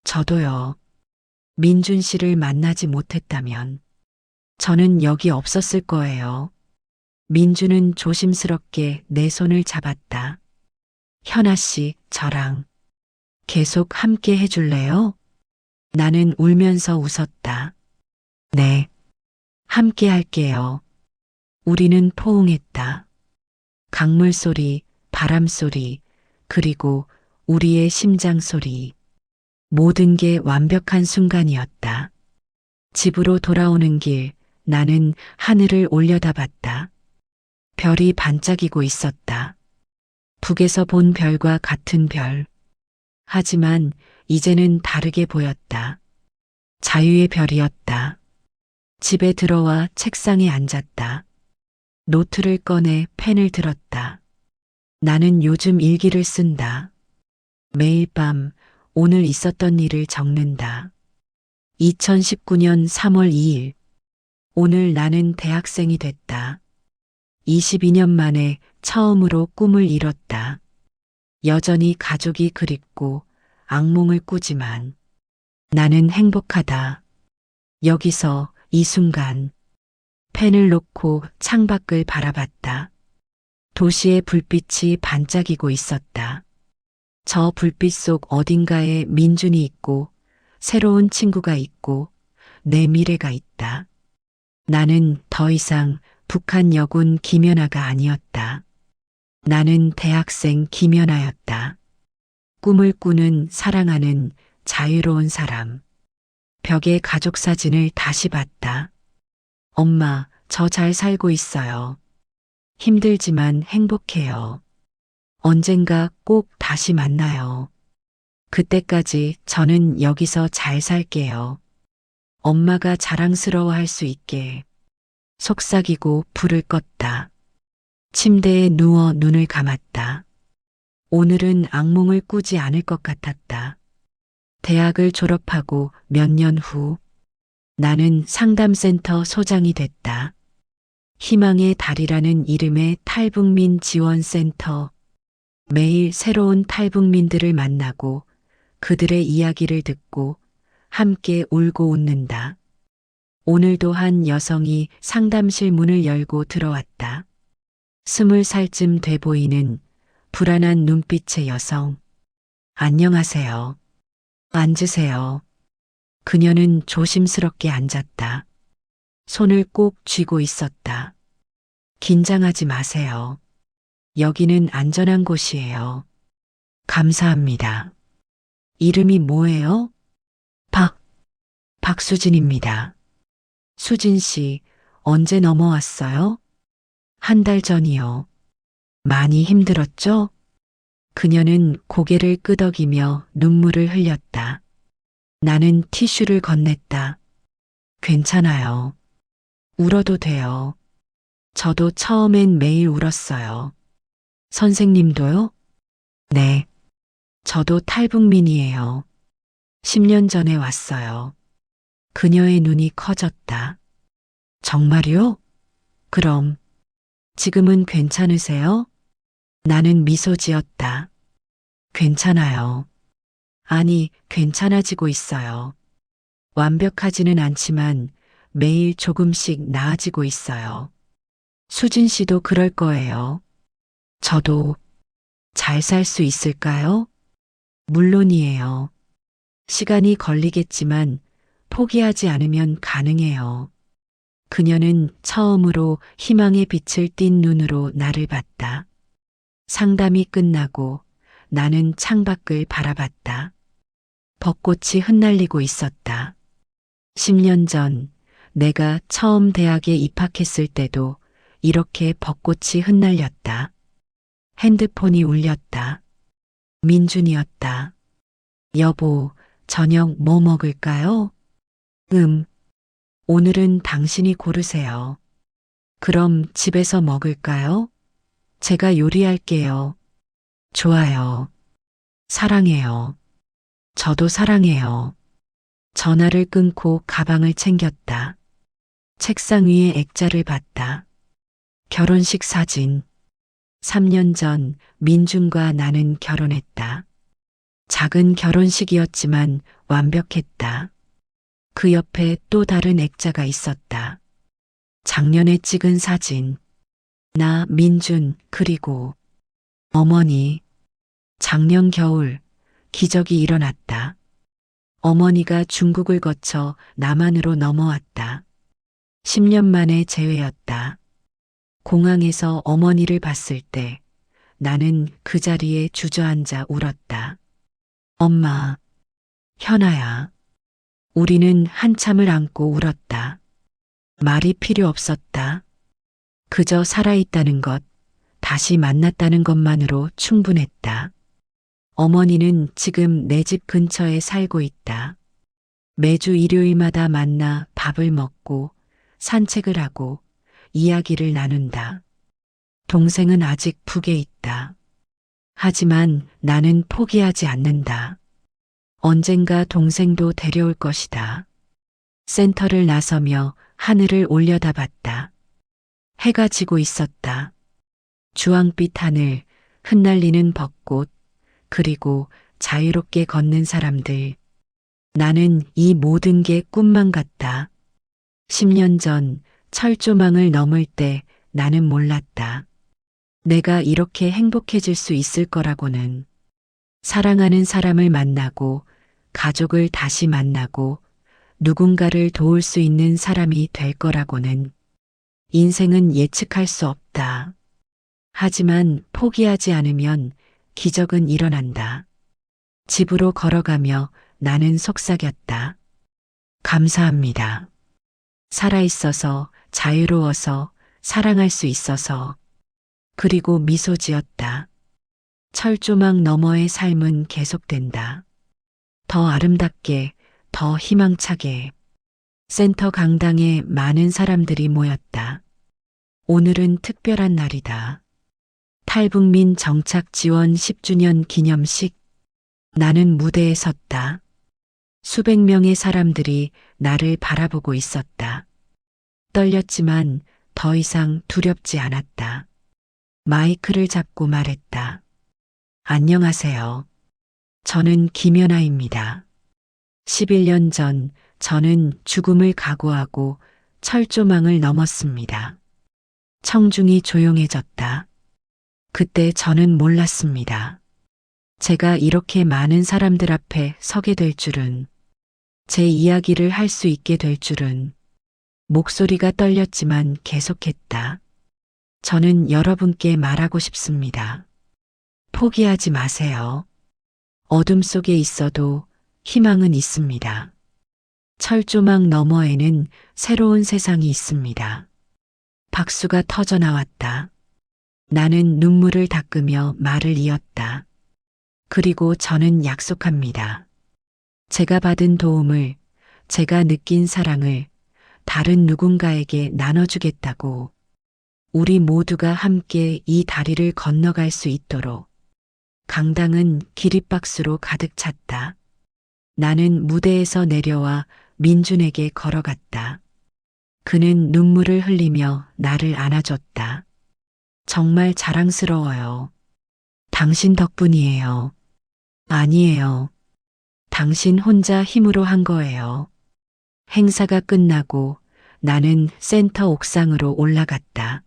저도요. 민준 씨를 만나지 못했다면 저는 여기 없었을 거예요. 민준은 조심스럽게 내 손을 잡았다. 현아 씨, 저랑 계속 함께 해줄래요? 나는 울면서 웃었다. 네, 함께 할게요. 우리는 포옹했다. 강물 소리, 바람 소리, 그리고 우리의 심장 소리. 모든 게 완벽한 순간이었다. 집으로 돌아오는 길, 나는 하늘을 올려다봤다. 별이 반짝이고 있었다. 북에서 본 별과 같은 별. 하지만 이제는 다르게 보였다. 자유의 별이었다. 집에 들어와 책상에 앉았다. 노트를 꺼내 펜을 들었다. 나는 요즘 일기를 쓴다. 매일 밤 오늘 있었던 일을 적는다. 2019년 3월 2일. 오늘 나는 대학생이 됐다. 22년 만에 처음으로 꿈을 이뤘다. 여전히 가족이 그립고 악몽을 꾸지만 나는 행복하다. 여기서 이 순간 펜을 놓고 창밖을 바라봤다. 도시의 불빛이 반짝이고 있었다. 저 불빛 속 어딘가에 민준이 있고 새로운 친구가 있고 내 미래가 있다. 나는 더 이상 북한 여군 김연아가 아니었다. 나는 대학생 김연아였다. 꿈을 꾸는 사랑하는 자유로운 사람. 벽에 가족 사진을 다시 봤다. 엄마, 저 잘 살고 있어요. 힘들지만 행복해요. 언젠가 꼭 다시 만나요. 그때까지 저는 여기서 잘 살게요. 엄마가 자랑스러워할 수 있게. 속삭이고 불을 껐다. 침대에 누워 눈을 감았다. 오늘은 악몽을 꾸지 않을 것 같았다. 대학을 졸업하고 몇 년 후 나는 상담센터 소장이 됐다. 희망의 달이라는 이름의 탈북민 지원센터. 매일 새로운 탈북민들을 만나고 그들의 이야기를 듣고 함께 울고 웃는다. 오늘도 한 여성이 상담실 문을 열고 들어왔다. 20살쯤 돼 보이는 불안한 눈빛의 여성. 안녕하세요. 앉으세요. 그녀는 조심스럽게 앉았다. 손을 꼭 쥐고 있었다. 긴장하지 마세요. 여기는 안전한 곳이에요. 감사합니다. 이름이 뭐예요? 박수진입니다. 수진 씨, 언제 넘어왔어요? 한 달 전이요. 많이 힘들었죠? 그녀는 고개를 끄덕이며 눈물을 흘렸다. 나는 티슈를 건넸다. 괜찮아요. 울어도 돼요. 저도 처음엔 매일 울었어요. 선생님도요? 네. 저도 탈북민이에요. 10년 전에 왔어요. 그녀의 눈이 커졌다. 정말요? 그럼 지금은 괜찮으세요? 나는 미소 지었다. 괜찮아요. 아니, 괜찮아지고 있어요. 완벽하지는 않지만 매일 조금씩 나아지고 있어요. 수진 씨도 그럴 거예요. 저도 잘 살 수 있을까요? 물론이에요. 시간이 걸리겠지만 포기하지 않으면 가능해요. 그녀는 처음으로 희망의 빛을 띤 눈으로 나를 봤다. 상담이 끝나고 나는 창밖을 바라봤다. 벚꽃이 흩날리고 있었다. 10년 전 내가 처음 대학에 입학했을 때도 이렇게 벚꽃이 흩날렸다. 핸드폰이 울렸다. 민준이었다. 여보, 저녁 뭐 먹을까요? 오늘은 당신이 고르세요. 그럼 집에서 먹을까요? 제가 요리할게요. 좋아요. 사랑해요. 저도 사랑해요. 전화를 끊고 가방을 챙겼다. 책상 위에 액자를 봤다. 결혼식 사진. 3년 전 민준과 나는 결혼했다. 작은 결혼식이었지만 완벽했다. 그 옆에 또 다른 액자가 있었다. 작년에 찍은 사진. 나, 민준, 그리고 어머니. 작년 겨울 기적이 일어났다. 어머니가 중국을 거쳐 남한으로 넘어왔다. 10년 만에 재회였다. 공항에서 어머니를 봤을 때 나는 그 자리에 주저앉아 울었다. 엄마, 현아야. 우리는 한참을 안고 울었다. 말이 필요 없었다. 그저 살아있다는 것, 다시 만났다는 것만으로 충분했다. 어머니는 지금 내 집 근처에 살고 있다. 매주 일요일마다 만나 밥을 먹고 산책을 하고 이야기를 나눈다. 동생은 아직 북에 있다. 하지만 나는 포기하지 않는다. 언젠가 동생도 데려올 것이다. 센터를 나서며 하늘을 올려다봤다. 해가 지고 있었다. 주황빛 하늘, 흩날리는 벚꽃, 그리고 자유롭게 걷는 사람들. 나는 이 모든 게 꿈만 같다. 10년 전 철조망을 넘을 때 나는 몰랐다. 내가 이렇게 행복해질 수 있을 거라고는. 사랑하는 사람을 만나고 가족을 다시 만나고 누군가를 도울 수 있는 사람이 될 거라고는. 인생은 예측할 수 없다. 하지만 포기하지 않으면 기적은 일어난다. 집으로 걸어가며 나는 속삭였다. 감사합니다. 살아있어서, 자유로워서, 사랑할 수 있어서. 그리고 미소 지었다. 철조망 너머의 삶은 계속된다. 더 아름답게, 더 희망차게. 센터 강당에 많은 사람들이 모였다. 오늘은 특별한 날이다. 탈북민 정착 지원 10주년 기념식. 나는 무대에 섰다. 수백 명의 사람들이 나를 바라보고 있었다. 떨렸지만 더 이상 두렵지 않았다. 마이크를 잡고 말했다. 안녕하세요. 저는 김연아입니다. 11년 전 저는 죽음을 각오하고 철조망을 넘었습니다. 청중이 조용해졌다. 그때 저는 몰랐습니다. 제가 이렇게 많은 사람들 앞에 서게 될 줄은, 제 이야기를 할 수 있게 될 줄은. 목소리가 떨렸지만 계속했다. 저는 여러분께 말하고 싶습니다. 포기하지 마세요. 어둠 속에 있어도 희망은 있습니다. 철조망 너머에는 새로운 세상이 있습니다. 박수가 터져 나왔다. 나는 눈물을 닦으며 말을 이었다. 그리고 저는 약속합니다. 제가 받은 도움을, 제가 느낀 사랑을 다른 누군가에게 나눠주겠다고. 우리 모두가 함께 이 다리를 건너갈 수 있도록. 강당은 기립박수로 가득 찼다. 나는 무대에서 내려와 민준에게 걸어갔다. 그는 눈물을 흘리며 나를 안아줬다. 정말 자랑스러워요. 당신 덕분이에요. 아니에요. 당신 혼자 힘으로 한 거예요. 행사가 끝나고 나는 센터 옥상으로 올라갔다.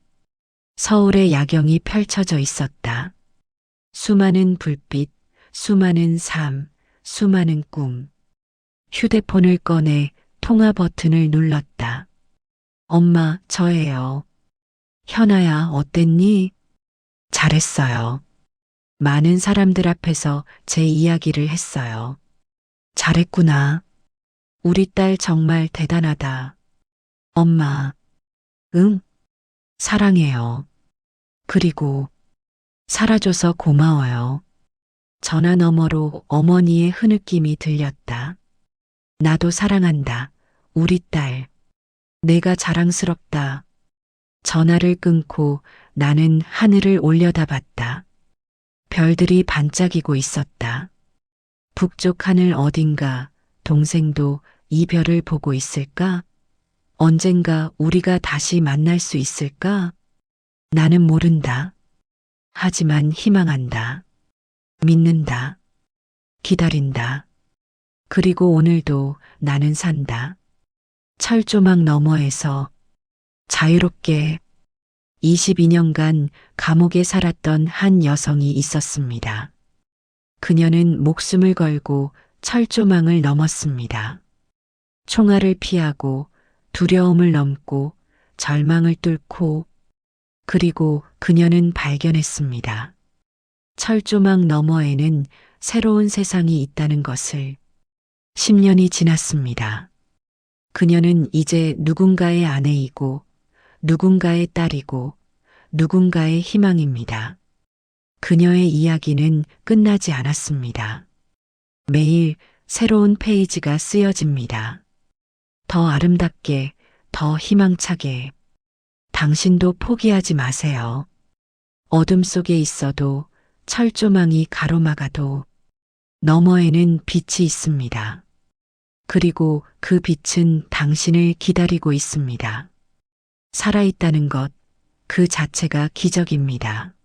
서울의 야경이 펼쳐져 있었다. 수많은 불빛, 수많은 삶, 수많은 꿈. 휴대폰을 꺼내 통화 버튼을 눌렀다. 엄마, 저예요. 현아야, 어땠니? 잘했어요. 많은 사람들 앞에서 제 이야기를 했어요. 잘했구나. 우리 딸 정말 대단하다. 엄마. 응? 사랑해요. 그리고 살아줘서 고마워요. 전화 너머로 어머니의 흐느낌이 들렸다. 나도 사랑한다. 우리 딸. 내가 자랑스럽다. 전화를 끊고 나는 하늘을 올려다봤다. 별들이 반짝이고 있었다. 북쪽 하늘 어딘가 동생도 이 별을 보고 있을까? 언젠가 우리가 다시 만날 수 있을까? 나는 모른다. 하지만 희망한다. 믿는다. 기다린다. 그리고 오늘도 나는 산다. 철조망 너머에서 자유롭게. 22년간 감옥에 살았던 한 여성이 있었습니다. 그녀는 목숨을 걸고 철조망을 넘었습니다. 총알을 피하고 두려움을 넘고 절망을 뚫고. 그리고 그녀는 발견했습니다. 철조망 너머에는 새로운 세상이 있다는 것을. 10년이 지났습니다. 그녀는 이제 누군가의 아내이고 누군가의 딸이고 누군가의 희망입니다. 그녀의 이야기는 끝나지 않았습니다. 매일 새로운 페이지가 쓰여집니다. 더 아름답게, 더 희망차게. 당신도 포기하지 마세요. 어둠 속에 있어도, 철조망이 가로막아도 너머에는 빛이 있습니다. 그리고 그 빛은 당신을 기다리고 있습니다. 살아있다는 것, 그 자체가 기적입니다.